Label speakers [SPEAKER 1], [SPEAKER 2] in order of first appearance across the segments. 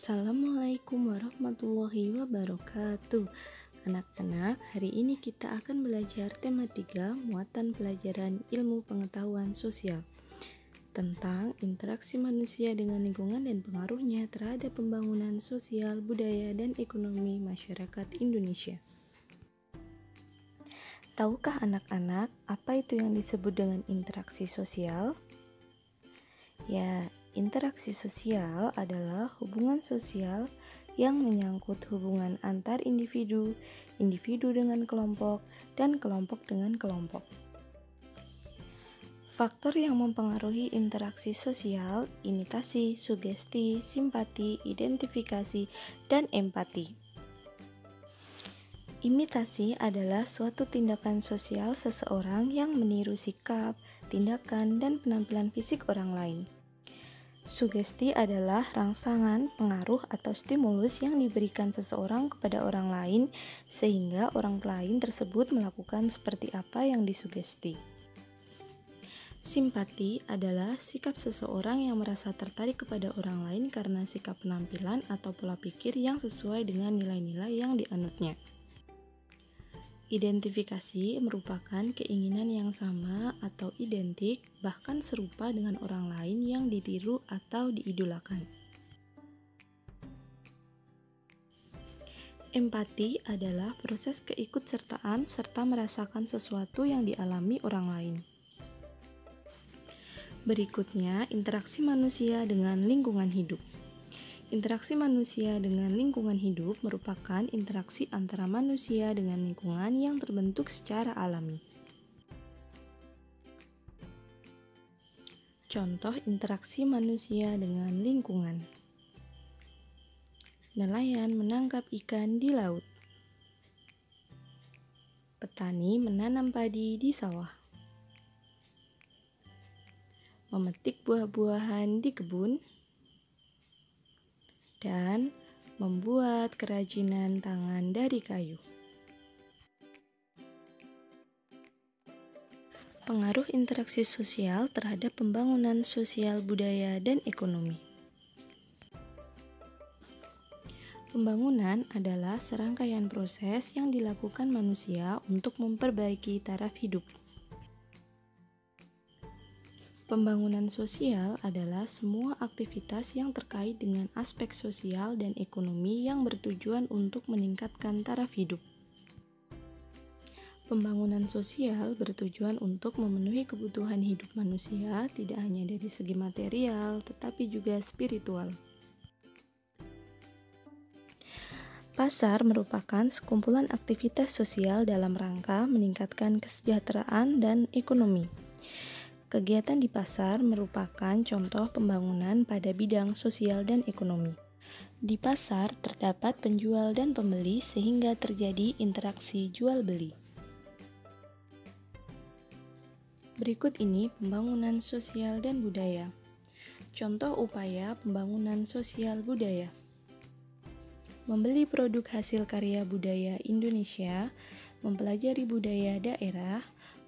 [SPEAKER 1] Assalamualaikum warahmatullahi wabarakatuh. Anak-anak, hari ini kita akan belajar tema 3 muatan pelajaran ilmu pengetahuan sosial tentang interaksi manusia dengan lingkungan dan pengaruhnya terhadap pembangunan sosial, budaya, dan ekonomi masyarakat Indonesia. Tahukah anak-anak apa itu yang disebut dengan interaksi sosial? Ya, interaksi sosial adalah hubungan sosial yang menyangkut hubungan antar individu, individu dengan kelompok, dan kelompok dengan kelompok. Faktor yang mempengaruhi interaksi sosial: imitasi, sugesti, simpati, identifikasi, dan empati. Imitasi adalah suatu tindakan sosial seseorang yang meniru sikap, tindakan, dan penampilan fisik orang lain. Sugesti adalah rangsangan, pengaruh, atau stimulus yang diberikan seseorang kepada orang lain sehingga orang lain tersebut melakukan seperti apa yang disugesti. Simpati adalah sikap seseorang yang merasa tertarik kepada orang lain karena sikap penampilan atau pola pikir yang sesuai dengan nilai-nilai yang dianutnya. Identifikasi merupakan keinginan yang sama atau identik, bahkan serupa dengan orang lain yang ditiru atau diidolakan. Empati adalah proses keikutsertaan serta merasakan sesuatu yang dialami orang lain. Berikutnya, interaksi manusia dengan lingkungan hidup. Interaksi manusia dengan lingkungan hidup merupakan interaksi antara manusia dengan lingkungan yang terbentuk secara alami. Contoh interaksi manusia dengan lingkungan: nelayan menangkap ikan di laut, petani menanam padi di sawah, memetik buah-buahan di kebun, dan membuat kerajinan tangan dari kayu. Pengaruh interaksi sosial terhadap pembangunan sosial, budaya, dan ekonomi. Pembangunan adalah serangkaian proses yang dilakukan manusia untuk memperbaiki taraf hidup. Pembangunan sosial adalah semua aktivitas yang terkait dengan aspek sosial dan ekonomi yang bertujuan untuk meningkatkan taraf hidup. Pembangunan sosial bertujuan untuk memenuhi kebutuhan hidup manusia tidak hanya dari segi material, tetapi juga spiritual. Pasar merupakan sekumpulan aktivitas sosial dalam rangka meningkatkan kesejahteraan dan ekonomi. Kegiatan di pasar merupakan contoh pembangunan pada bidang sosial dan ekonomi. Di pasar terdapat penjual dan pembeli sehingga terjadi interaksi jual-beli. Berikut ini pembangunan sosial dan budaya. Contoh upaya pembangunan sosial budaya: membeli produk hasil karya budaya Indonesia, mempelajari budaya daerah,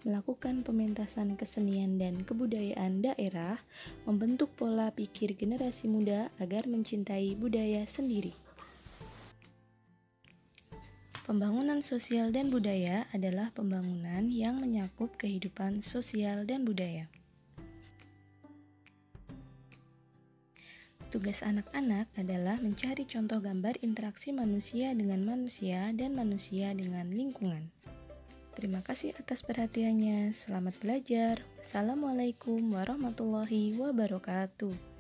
[SPEAKER 1] melakukan pementasan kesenian dan kebudayaan daerah, membentuk pola pikir generasi muda agar mencintai budaya sendiri. Pembangunan sosial dan budaya adalah pembangunan yang menyakup kehidupan sosial dan budaya. Tugas anak-anak adalah mencari contoh gambar interaksi manusia dengan manusia dan manusia dengan lingkungan. Terima kasih atas perhatiannya. Selamat belajar. Wassalamualaikum warahmatullahi wabarakatuh.